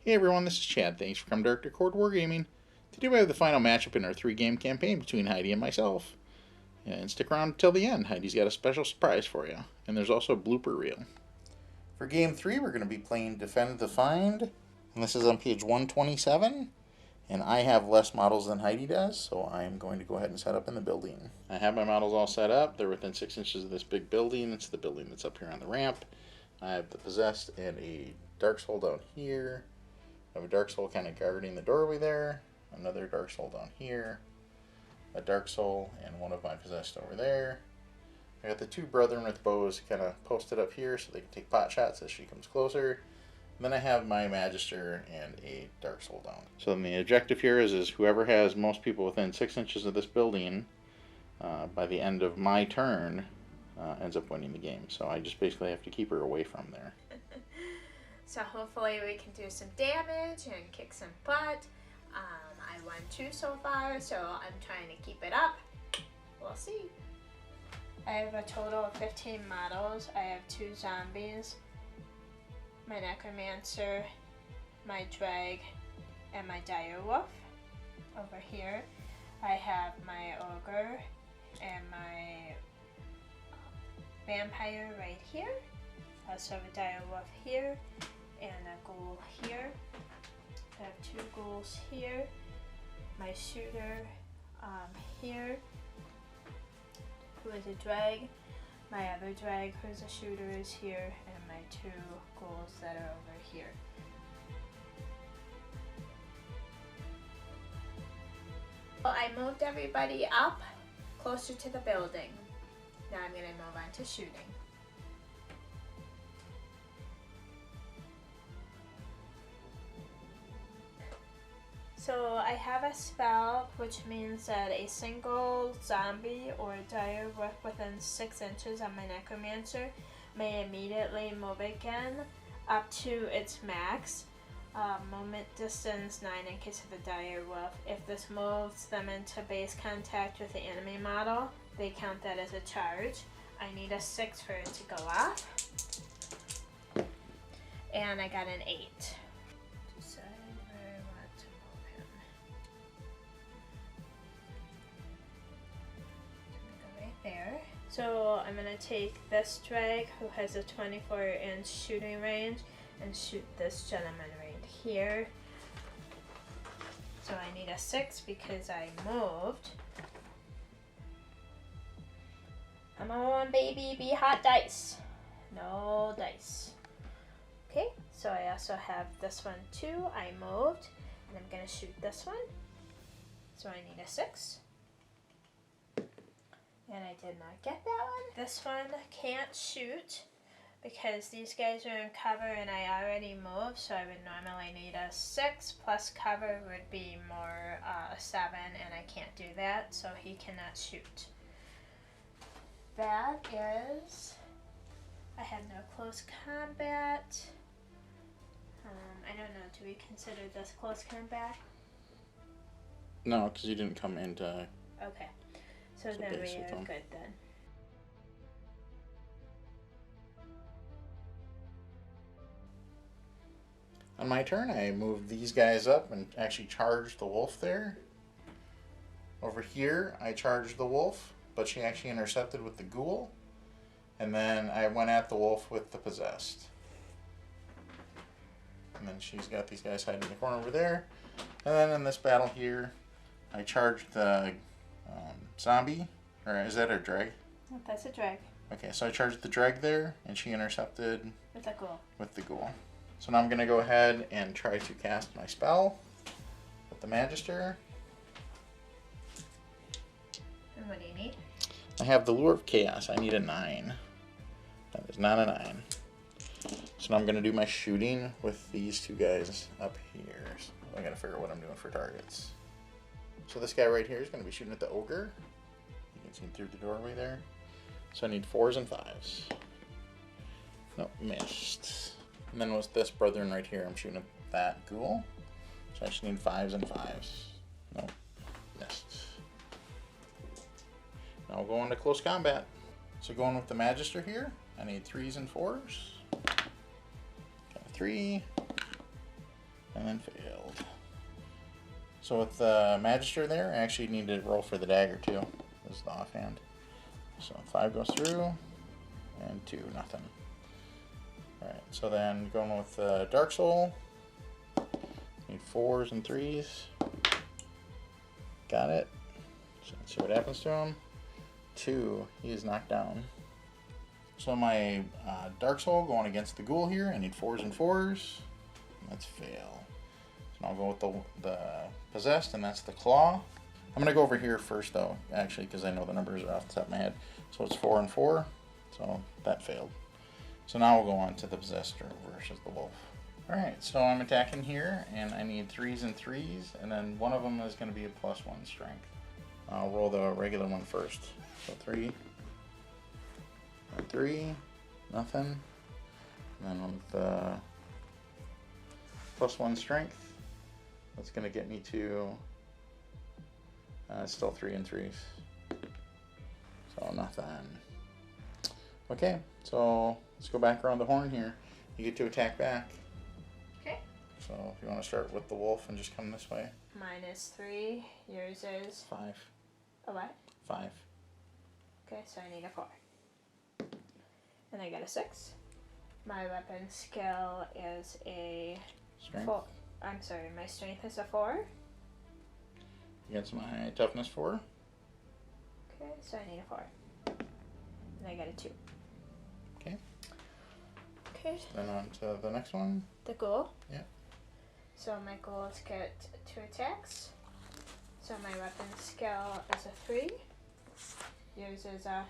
Hey everyone, this is Chad. Thanks for coming to Arctic Horde Wargaming. Today we have the final matchup in our 3-game campaign between Heidi and myself. And stick around until the end. Heidi's got a special surprise for you. And there's also a blooper reel. For Game 3, we're going to be playing Defend the Find. And this is on page 127. And I have less models than Heidi does, so I'm going to go ahead and set up in the building. I have my models all set up. They're within 6 inches of this big building. It's the building that's up here on the ramp. I have the Possessed and a Dark Soul down here. I have a Dark Soul kind of guarding the doorway there. Another Dark Soul down here. A Dark Soul and one of my Possessed over there. I got the 2 Brethren with bows kind of posted up here so they can take pot shots as she comes closer. And then I have my Magister and a Dark Soul down. So then the objective here is whoever has most people within 6 inches of this building by the end of my turn ends up winning the game. So I just basically have to keep her away from there. So hopefully we can do some damage and kick some butt. I won 2 so far, so I'm trying to keep it up. We'll see. I have a total of 15 models. I have 2 zombies, my Necromancer, my Drag, and my Direwolf. Over here I have my Ogre and my Vampire right here. I also have a Direwolf here and a Ghoul here. I have 2 Ghouls here, my Shooter here, who is a Drag, my other Drag who's a Shooter is here, and my 2 Ghouls that are over here. Well, I moved everybody up closer to the building. Now I'm going to move on to shooting. So I have a spell which means that a single zombie or direwolf within 6 inches of my Necromancer may immediately move again up to its max. Movement distance 9 inches of the direwolf. If this moves them into base contact with the enemy model, they count that as a charge. I need a 6 for it to go off. And I got an 8. There. So I'm going to take this Drag who has a 24-inch shooting range and shoot this gentleman right here. So I need a 6 because I moved. Come on baby, be hot dice. No dice. Okay, so I also have this one too. I moved and I'm going to shoot this one. So I need a 6. And I did not get that one. This one can't shoot because these guys are in cover and I already moved, so I would normally need a 6 plus cover would be more a 7, and I can't do that, so he cannot shoot. That is, I have no close combat. I don't know, do we consider this close combat? No, because you didn't come into... Okay. So then we are good then. On my turn, I moved these guys up and actually charged the wolf there. Over here, I charged the wolf, but she actually intercepted with the ghoul. And then I went at the wolf with the Possessed. And then she's got these guys hiding in the corner over there. And then in this battle here, I charged the zombie, or is that a Drag? Oh, that's a Drag. Okay, so I charged the Drag there, and she intercepted with a Ghoul. With the Ghoul. So now I'm going to go ahead and try to cast my spell with the Magister. And what do you need? I have the Lure of Chaos. I need a 9. That is not a 9. So now I'm going to do my shooting with these 2 guys up here. So I got to figure out what I'm doing for targets. So this guy right here is going to be shooting at the Ogre. You can see him through the doorway there. So I need 4s and 5s. Nope, missed. And then with this Brethren right here, I'm shooting at that Ghoul. So I just need 5s and 5s. Nope, missed. Now we'll go into close combat. So going with the Magister here, I need 3s and 4s. Got a 3, and then failed. So with the Magister there, I actually need to roll for the dagger too. This is the offhand. So 5 goes through, and 2, nothing. Alright, so then going with Dark Soul. Need 4s and 3s. Got it. So let's see what happens to him. 2, he is knocked down. So my Dark Soul going against the Ghoul here. I need 4s and 4s. Let's fail. So I'll go with the Possessed, and that's the Claw. I'm going to go over here first though, actually, because I know the numbers are off the top of my head. So it's 4 and 4. So that failed. So now we'll go on to the Possessed versus the Wolf. Alright, so I'm attacking here, and I need 3s and 3s, and then one of them is going to be a +1 strength. I'll roll the regular one first. So 3, and 3, nothing. And then with the +1 strength, that's going to get me to still 3 and 3s. So nothing. Okay, so let's go back around the horn here. You get to attack back. Okay. So if you want to start with the wolf and just come this way. -3. Yours is 5. a what? 5. Okay, so I need a 4. And I got a 6. My weapon skill is a Strength. 4. I'm sorry, my strength is a 4. Against my toughness 4. Okay, so I need a 4. And I got a 2. Okay. Okay. Then on to the next one. The Ghoul. Yeah. So my ghouls get 2 attacks. So my weapon skill is a 3. Yours is a...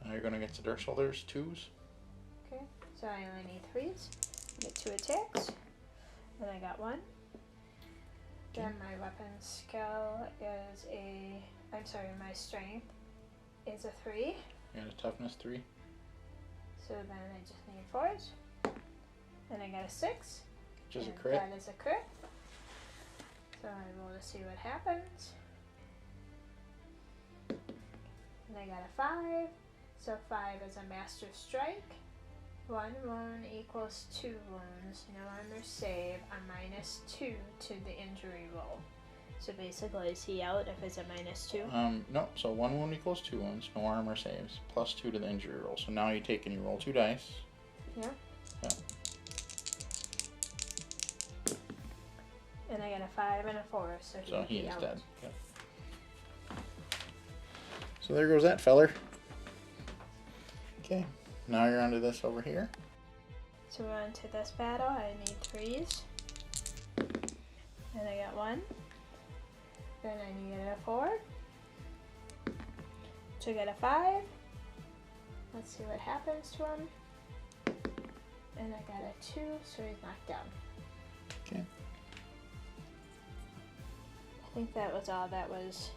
You're going to get to Dark Shoulders 2s. Okay, so I only need 3s. I get 2 attacks. And I got 1. Then my weapon skill is a... I'm sorry, my strength is a 3. You got a toughness 3. So then I just need 4s. And I got a 6. Which is a and crit. That is a crit. So I roll to see what happens. And I got a 5. So 5 is a Master Strike. 1 wound equals 2 wounds. No armor save. A -2 to the injury roll. So basically, is he out if it's a -2? No, so 1 wound equals 2 wounds. No armor saves. +2 to the injury roll. So now you take and you roll 2 dice. Yeah. Yeah. And I got a 5 and a 4, so So he would be is out. dead. Yep. So there goes that feller. Okay, now you're onto this over here. So we're on to this battle. I need 3s. And I got 1. Then I need a 4. To get a 5. Let's see what happens to him. And I got a 2, so he's knocked down. Okay. I think that was all that was.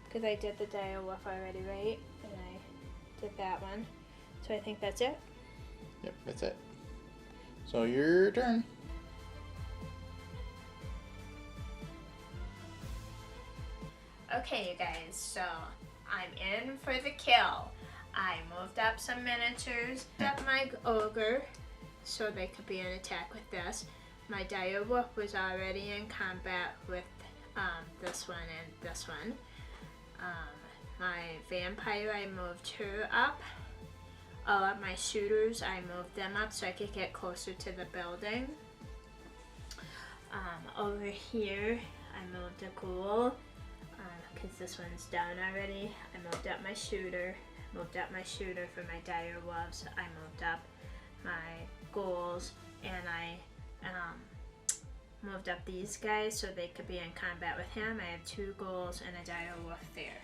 Because I did the dire wolf already, right? And I did that one. So I think that's it. Yep, that's it. So your turn. Okay, you guys, so I'm in for the kill. I moved up some miniatures, up my ogre, so they could be in attack with this. My dire wolf was already in combat with this one and this one. My vampire, I moved her up. All of my shooters, I moved them up so I could get closer to the building. Over here, I moved a ghoul. Because this one's down already. I moved up my shooter for my dire wolves. I moved up my ghouls, and I moved up these guys so they could be in combat with him. I have 2 ghouls and a dire wolf there.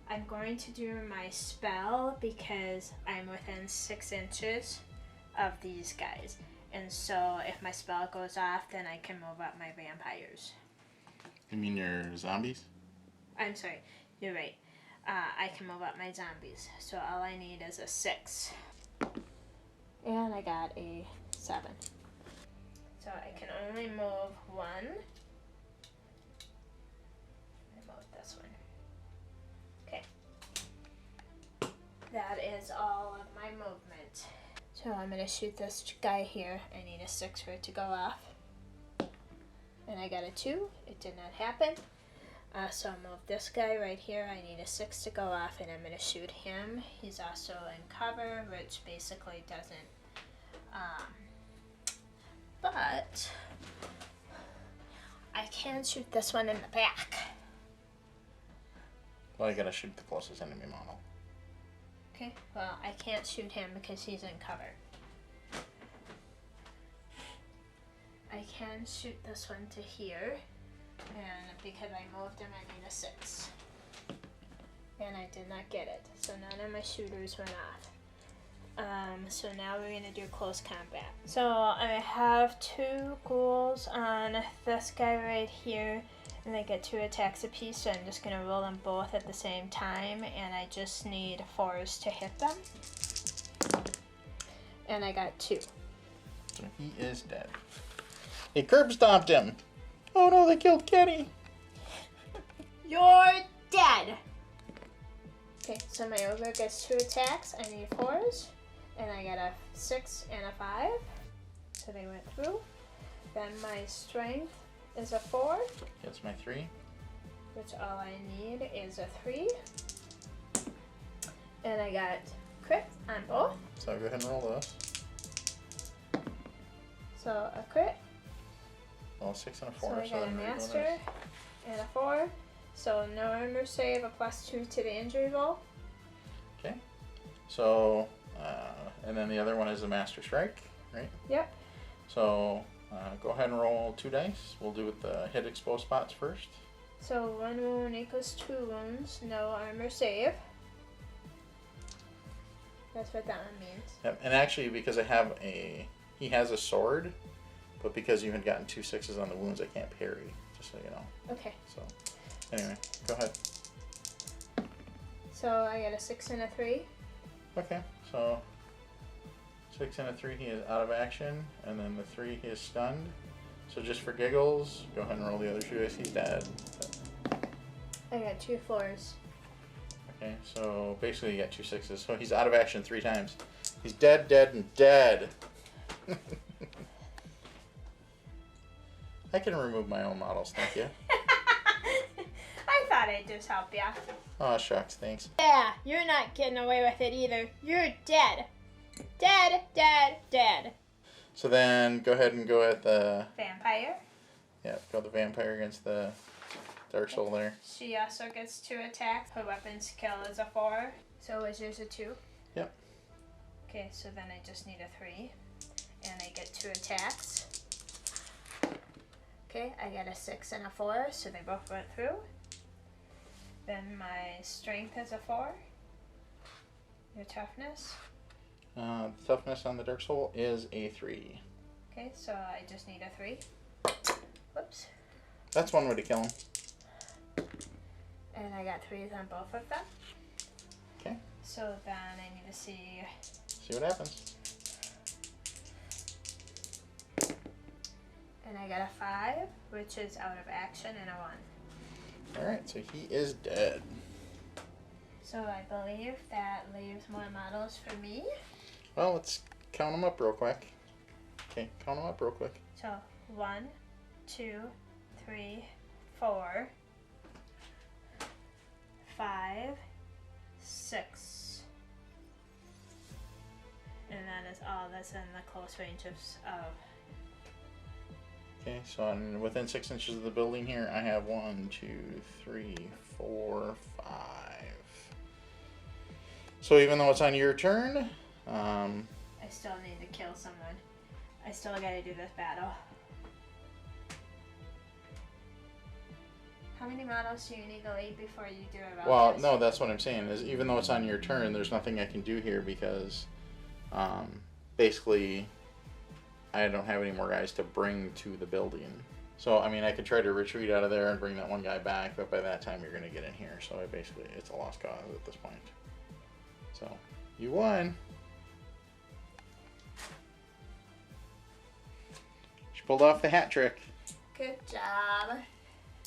I'm going to do my spell because I'm within 6 inches of these guys. And so if my spell goes off, then I can move up my vampires. You mean your zombies? I'm sorry, you're right. I can move up my zombies. So all I need is a 6. And I got a 7. So I can only move 1. I moved this one. Okay. That is all of my movement. So I'm going to shoot this guy here. I need a 6 for it to go off. And I got a 2. It did not happen. So I'll move this guy right here. I need a 6 to go off, and I'm going to shoot him. He's also in cover, which basically doesn't... but I can shoot this one in the back. Well, I gotta shoot the closest enemy model. Okay, well, I can't shoot him because he's in cover. I can shoot this one to here, and because I moved him, I need a 6. And I did not get it, so none of my shooters went off. So now we're going to do close combat. So I have 2 ghouls on this guy right here, and they get 2 attacks apiece, so I'm just going to roll them both at the same time, and I just need 4s to hit them. And I got 2. So he is dead. They curb stomped him. Oh no, they killed Kenny. You're dead! Okay, so my ogre gets 2 attacks. I need 4s. And I got a 6 and a 5. So they went through. Then my strength is a 4. That's my 3. Which all I need is a 3. And I got crit on both. So go ahead and roll those. So a crit. Well, 6 and a 4. So I got a then master and a 4. So no armor save, a +2 to the injury roll. Okay. So, and then the other one is a master strike, right? Yep. So go ahead and roll 2 dice. We'll do with the hit exposed spots first. So 1 wound equals 2 wounds, no armor save. That's what that one means. Yep. And actually, because he has a sword, but because you had gotten 2 6s on the wounds, I can't parry. Just so you know. Okay. So, anyway, go ahead. So I got a 6 and a 3. Okay. So 6 and a 3, he is out of action, and then the 3, he is stunned. So just for giggles, go ahead and roll the other 2 dice. He's dead. I got 2 4s. Okay, so basically you got 2 6s. So he's out of action 3 times. He's dead, dead, and dead. I can remove my own models, thank you. I thought I'd just help ya. Oh, shucks, thanks. Yeah, you're not getting away with it either. You're dead. Dead, dead, dead. So then go ahead and go at the... Vampire. Yeah, go the vampire against the Dark Soul there. She also gets 2 attacks. Her weapons kill is a 4. So is yours a 2? Yep. Okay, so then I just need a 3. And I get 2 attacks. Okay, I got a 6 and a 4, so they both went through. Then my strength is a 4. Your toughness. Toughness on the Dark Soul is a 3. Okay, so I just need a 3. Whoops. That's one way to kill him. And I got 3s on both of them. Okay. So then I need to see... See what happens. And I got a 5, which is out of action, and a 1. Alright, so he is dead. So I believe that leaves more models for me. Well, let's count them up real quick. Okay, count them up real quick. So 1, 2, 3, 4, 5, 6. And that is all that's in the close range of Okay, so I'm within 6 inches of the building here. I have 1, 2, 3, 4, 5. So even though it's on your turn, I still need to kill someone. I still gotta do this battle. How many models do you need to leave before you do it? well, no, that's what I'm saying. Is even though it's on your turn, there's nothing I can do here because, basically, I don't have any more guys to bring to the building. So, I mean, I could try to retreat out of there and bring that one guy back, but by that time you're going to get in here. So, it's a lost cause at this point. So, you won. She pulled off the hat trick. Good job.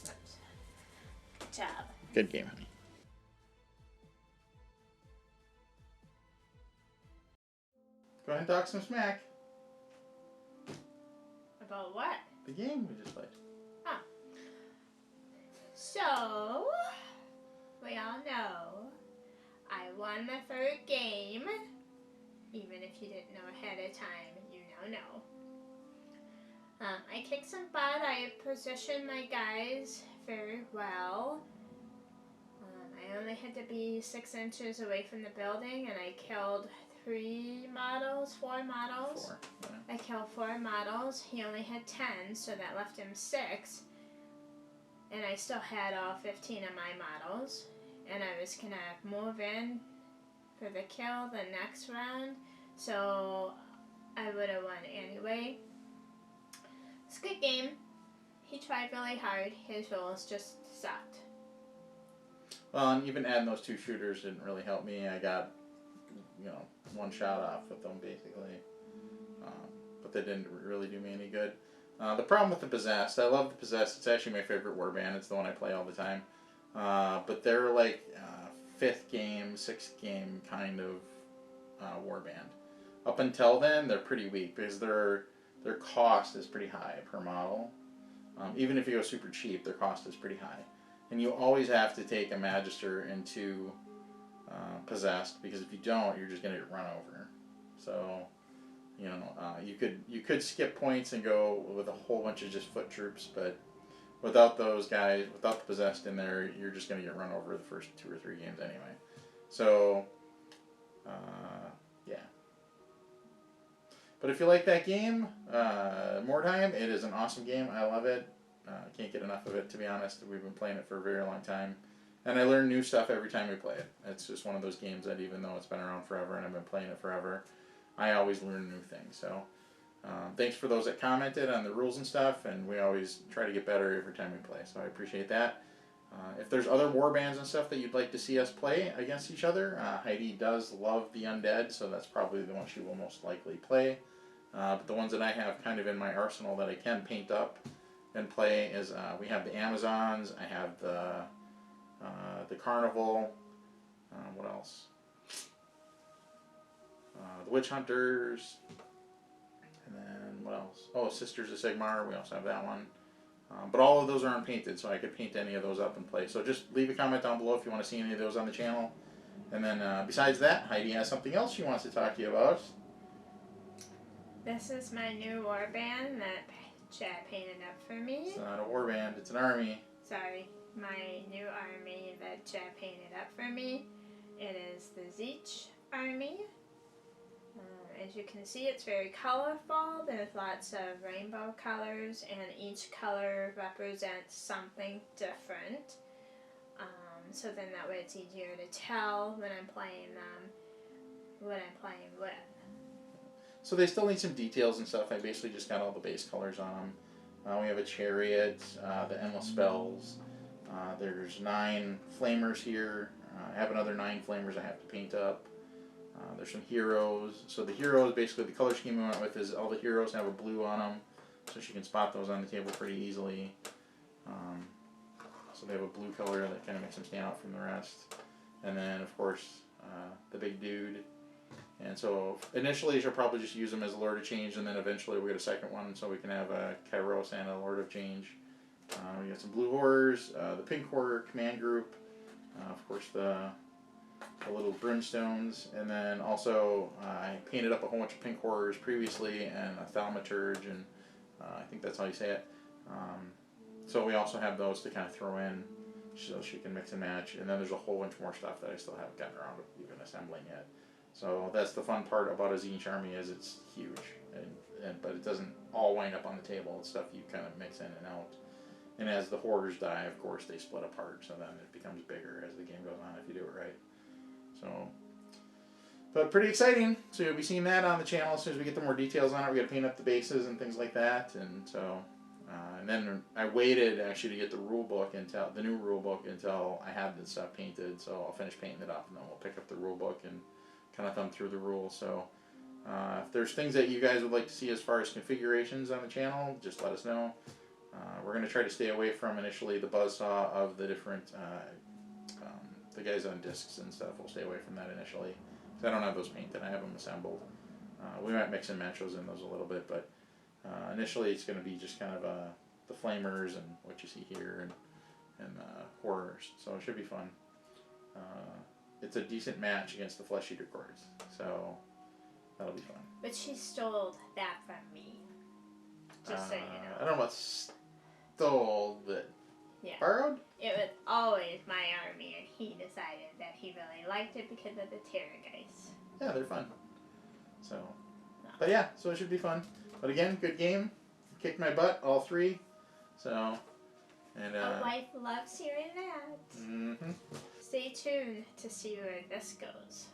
Oops. Good job. Good game, honey. Go ahead and talk some smack. About what? The game we just played. Oh. So, we all know I won the third game. Even if you didn't know ahead of time, you now know. I kicked some butt. I positioned my guys very well. I only had to be 6 inches away from the building, and I killed 4 models. 4. Yeah. I killed 4 models. He only had 10, so that left him 6. And I still had all 15 of my models. And I was going to move in for the kill the next round, so I would have won anyway. It's a good game. He tried really hard. His rolls just sucked. Well, and even adding those 2 shooters didn't really help me. I got, 1 shot off with them, basically. But they didn't really do me any good. The problem with the Possessed, I love the Possessed. It's actually my favorite warband. It's the one I play all the time. But they're like 5th game, 6th game kind of warband. Up until then, they're pretty weak because their cost is pretty high per model. Even if you go super cheap, their cost is pretty high. And you always have to take a Magister into Possessed, because if you don't, you're just going to get run over. So, you could skip points and go with a whole bunch of just foot troops, but without those guys, without the Possessed in there, you're just going to get run over the first 2 or 3 games anyway. So, yeah. But if you like that game, Mordheim, it is an awesome game. I love it. I can't get enough of it, to be honest. We've been playing it for a very long time. And I learn new stuff every time we play it. It's just one of those games that even though it's been around forever and I've been playing it forever, I always learn new things. So thanks for those that commented on the rules and stuff, and we always try to get better every time we play. So I appreciate that. If there's other warbands and stuff that you'd like to see us play against each other, Heidi does love the Undead, so that's probably the one she will most likely play. But the ones that I have kind of in my arsenal that I can paint up and play is we have the Amazons, I have the Carnival, what else? The Witch Hunters, and then what else? Oh, Sisters of Sigmar, we also have that one. But all of those are unpainted, so I could paint any of those up and play. So just leave a comment down below if you want to see any of those on the channel. And then besides that, Heidi has something else she wants to talk to you about. This is my new warband that Chad painted up for me. It's not a warband, it's an army. Sorry, my new army that Chad painted up for me. It is the Zeech army. As you can see, it's very colorful. There's lots of rainbow colors, and each color represents something different. So then that way it's easier to tell when I'm playing them what I'm playing with. So they still need some details and stuff. I basically just got all the base colors on them. We have a chariot, the endless spells. There's 9 flamers here. I have another 9 flamers I have to paint up. There's some heroes. So the heroes, basically the color scheme we went with is all the heroes have a blue on them, so she can spot those on the table pretty easily. So they have a blue color that kind of makes them stand out from the rest. And then of course the big dude. And so initially she'll probably just use them as a Lord of Change, and then eventually we'll get a second one so we can have a Kairos and a Lord of Change. We got some blue horrors, the pink horror command group, of course the little brimstones, and then also I painted up a whole bunch of pink horrors previously and a thaumaturge, and I think that's how you say it. So we also have those to kind of throw in so she can mix and match, and then there's a whole bunch more stuff that I still haven't gotten around to even assembling yet. So that's the fun part about a Zeech army, is it's huge, but it doesn't all wind up on the table. It's stuff you kind of mix in and out. And as the horrors die, of course, they split apart, so then it becomes bigger as the game goes on if you do it right. So, but pretty exciting. So you'll be seeing that on the channel as soon as we get the more details on it. We got to paint up the bases and things like that, and so, and then I waited actually to get the rule book until the new rule book until I had this stuff painted. So I'll finish painting it up, and then we'll pick up the rule book and kind of thumb through the rules. So if there's things that you guys would like to see as far as configurations on the channel, just let us know. We're going to try to stay away from initially the buzzsaw of the different the guys on discs and stuff. We'll stay away from that initially, because I don't have those painted. I have them assembled. We might mix and match those in those a little bit, but initially it's going to be just kind of the flamers and what you see here and horrors. So it should be fun. It's a decent match against the Flesh Eater Cords, so that'll be fun. But she stole that from me. Just so you know. I don't know about stole, but yeah. Borrowed? It was always my army, and he decided that he really liked it because of the Terrorgeist. Yeah, they're fun. So, but yeah, so it should be fun. But again, good game. Kicked my butt, all three. So, and a wife loves hearing that. Mm-hmm. Stay tuned to see where this goes.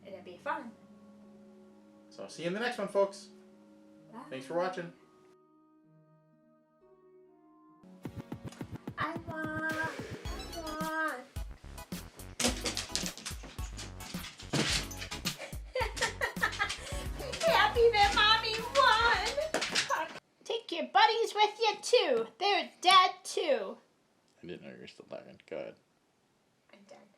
It'll be fun. So, see you in the next one, folks. Bye. Thanks for watching. I won. Happy that Mommy won. Take your buddies with you too. They're dead too. I didn't know you were still talking. Go ahead. I'm done.